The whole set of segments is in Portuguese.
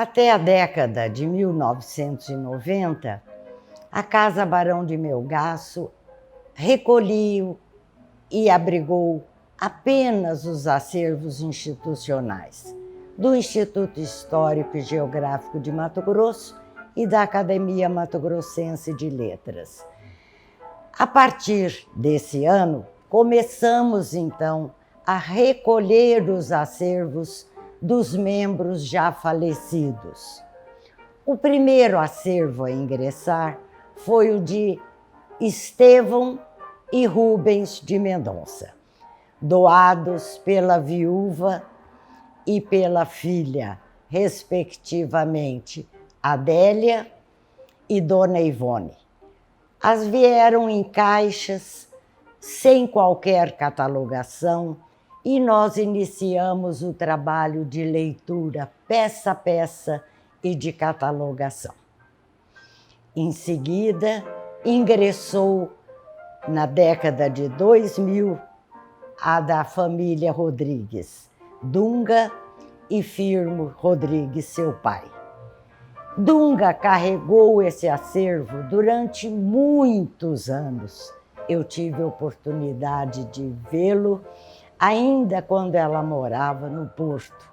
Até a década de 1990, a Casa Barão de Melgaço recolheu e abrigou apenas os acervos institucionais do Instituto Histórico e Geográfico de Mato Grosso e da Academia Mato Grossense de Letras. A partir desse ano, começamos então a recolher os acervos dos membros já falecidos. O primeiro acervo a ingressar foi o de Estevão e Rubens de Mendonça, doados pela viúva e pela filha, respectivamente, Adélia e Dona Ivone. As vieram em caixas, sem qualquer catalogação, e nós iniciamos o trabalho de leitura peça a peça e de catalogação. Em seguida, ingressou na década de 2000 a da família Rodrigues, Dunga e Firmo Rodrigues, seu pai. Dunga carregou esse acervo durante muitos anos. Eu tive a oportunidade de vê-lo ainda quando ela morava no Porto.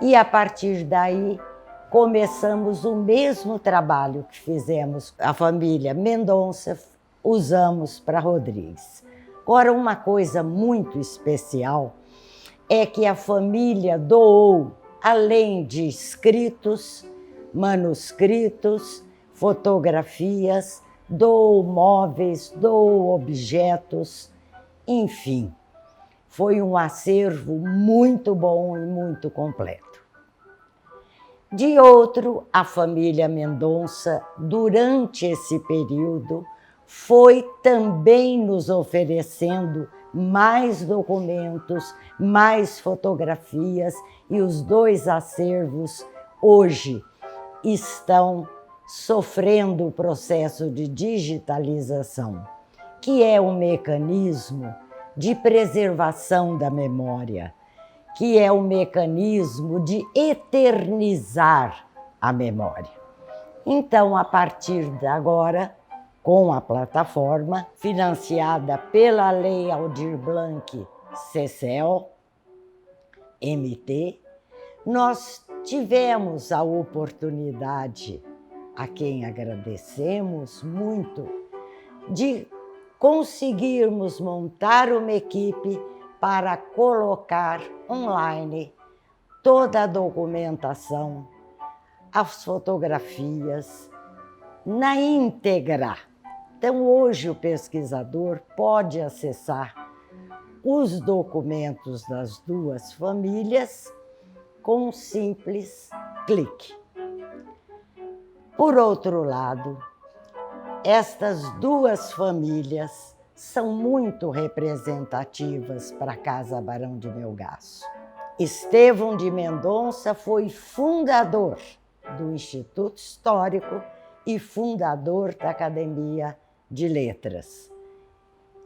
E a partir daí começamos o mesmo trabalho que fizemos a família Mendonça, usamos para Rodrigues. Agora, uma coisa muito especial é que a família doou, além de escritos, manuscritos, fotografias, doou móveis, doou objetos, enfim. Foi um acervo muito bom e muito completo. De outro, a família Mendonça, durante esse período, foi também nos oferecendo mais documentos, mais fotografias, e os dois acervos hoje estão sofrendo o processo de digitalização, que é um mecanismo de preservação da memória, que é um mecanismo de eternizar a memória. Então, a partir de agora, com a plataforma financiada pela Lei Aldir Blanc CCL, MT, nós tivemos a oportunidade, a quem agradecemos muito, de conseguirmos montar uma equipe para colocar online toda a documentação, as fotografias, na íntegra. Então, hoje o pesquisador pode acessar os documentos das duas famílias com um simples clique. Por outro lado, estas duas famílias são muito representativas para a Casa Barão de Melgaço. Estevão de Mendonça foi fundador do Instituto Histórico e fundador da Academia de Letras.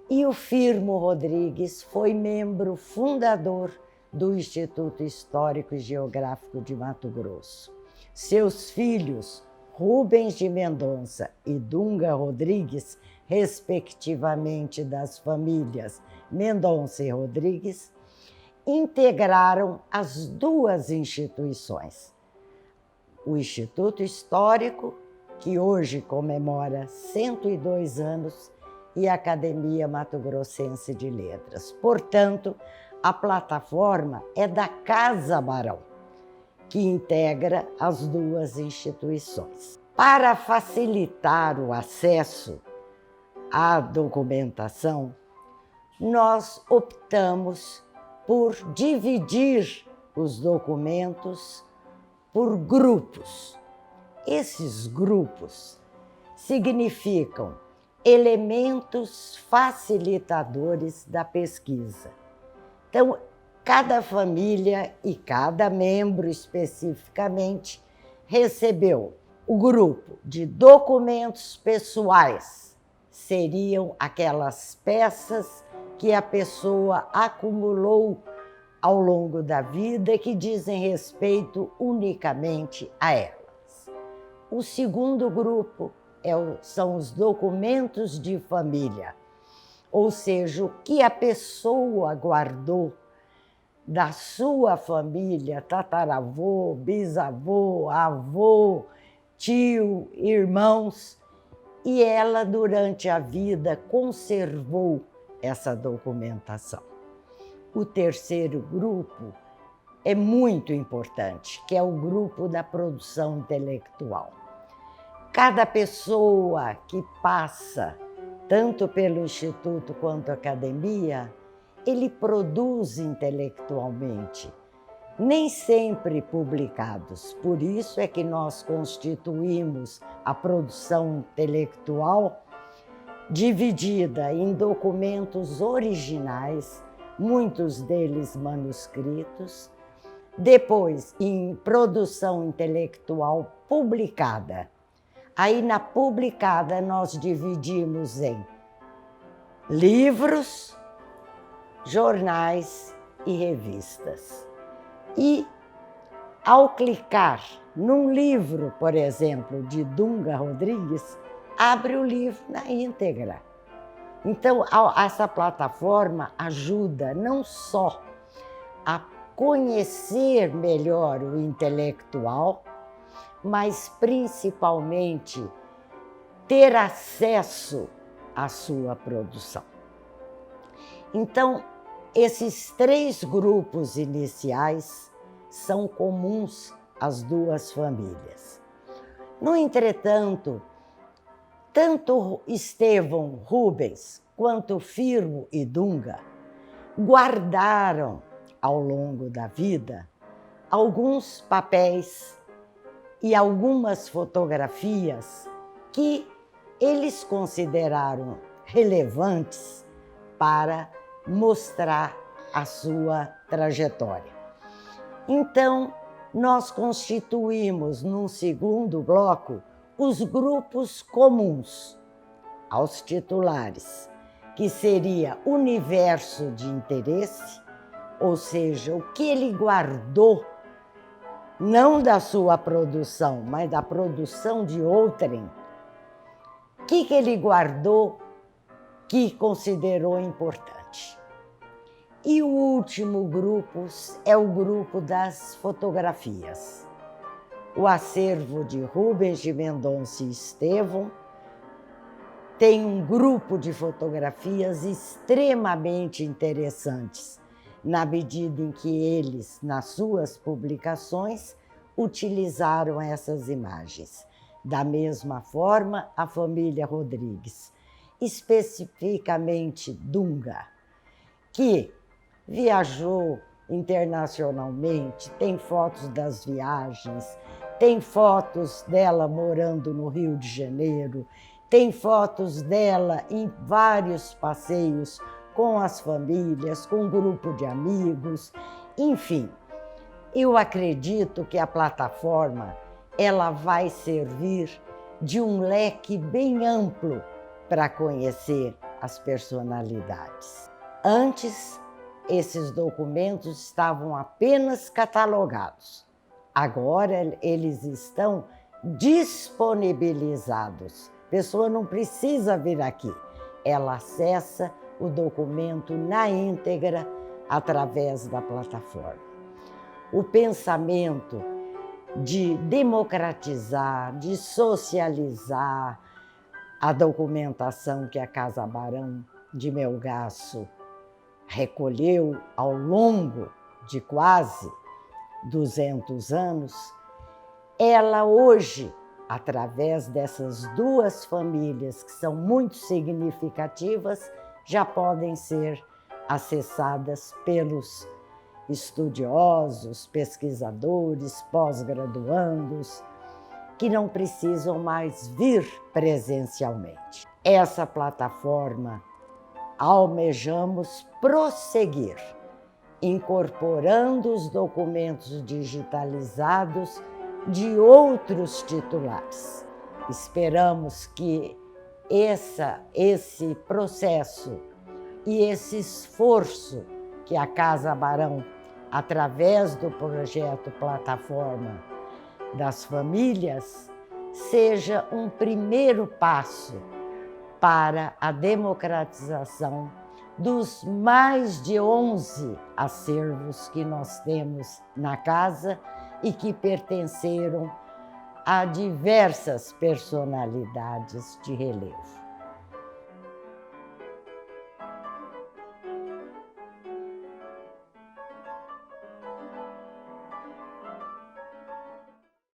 E o Firmo Rodrigues foi membro fundador do Instituto Histórico e Geográfico de Mato Grosso. Seus filhos, Rubens de Mendonça e Dunga Rodrigues, respectivamente das famílias Mendonça e Rodrigues, integraram as duas instituições. O Instituto Histórico, que hoje comemora 102 anos, e a Academia Mato Grossense de Letras. Portanto, a plataforma é da Casa Barão, que integra as duas instituições. Para facilitar o acesso à documentação, nós optamos por dividir os documentos por grupos. Esses grupos significam elementos facilitadores da pesquisa. Então, cada família e cada membro especificamente recebeu o grupo de documentos pessoais. Seriam aquelas peças que a pessoa acumulou ao longo da vida que dizem respeito unicamente a elas. O segundo grupo são os documentos de família, ou seja, o que a pessoa guardou da sua família, tataravô, bisavô, avô, tio, irmãos, e ela, durante a vida, conservou essa documentação. O terceiro grupo é muito importante, que é o grupo da produção intelectual. Cada pessoa que passa, tanto pelo Instituto quanto a academia, ele produz intelectualmente, nem sempre publicados. Por isso é que nós constituímos a produção intelectual dividida em documentos originais, muitos deles manuscritos, depois em produção intelectual publicada. Aí na publicada nós dividimos em livros, jornais e revistas. E ao clicar num livro, por exemplo, de Dunga Rodrigues, abre o livro na íntegra. Então, essa plataforma ajuda não só a conhecer melhor o intelectual, mas principalmente ter acesso à sua produção. Então, esses três grupos iniciais são comuns às duas famílias. No entretanto, tanto Estevão Rubens quanto Firmo e Dunga guardaram, ao longo da vida, alguns papéis e algumas fotografias que eles consideraram relevantes para mostrar a sua trajetória. Então, nós constituímos, num segundo bloco, os grupos comuns aos titulares, que seria universo de interesse, ou seja, o que ele guardou, não da sua produção, mas da produção de outrem. O que ele guardou que considerou importante. E o último grupo é o grupo das fotografias. O acervo de Rubens de Mendonça e Estevão tem um grupo de fotografias extremamente interessantes, na medida em que eles, nas suas publicações, utilizaram essas imagens. Da mesma forma, a família Rodrigues, especificamente Dunga, que viajou internacionalmente, tem fotos das viagens, tem fotos dela morando no Rio de Janeiro, tem fotos dela em vários passeios com as famílias, com um grupo de amigos, enfim. Eu acredito que a plataforma ela vai servir de um leque bem amplo para conhecer as personalidades. Antes, esses documentos estavam apenas catalogados. Agora, eles estão disponibilizados. A pessoa não precisa vir aqui. Ela acessa o documento na íntegra através da plataforma. O pensamento de democratizar, de socializar a documentação que a Casa Barão de Melgaço recolheu ao longo de quase 200 anos, ela hoje, através dessas duas famílias que são muito significativas, já podem ser acessadas pelos estudiosos, pesquisadores, pós-graduandos, que não precisam mais vir presencialmente. Essa plataforma almejamos prosseguir, incorporando os documentos digitalizados de outros titulares. Esperamos que esse processo e esse esforço que a Casa Barão através do projeto Plataforma das Famílias, seja um primeiro passo para a democratização dos mais de 11 acervos que nós temos na casa e que pertenceram a diversas personalidades de relevo.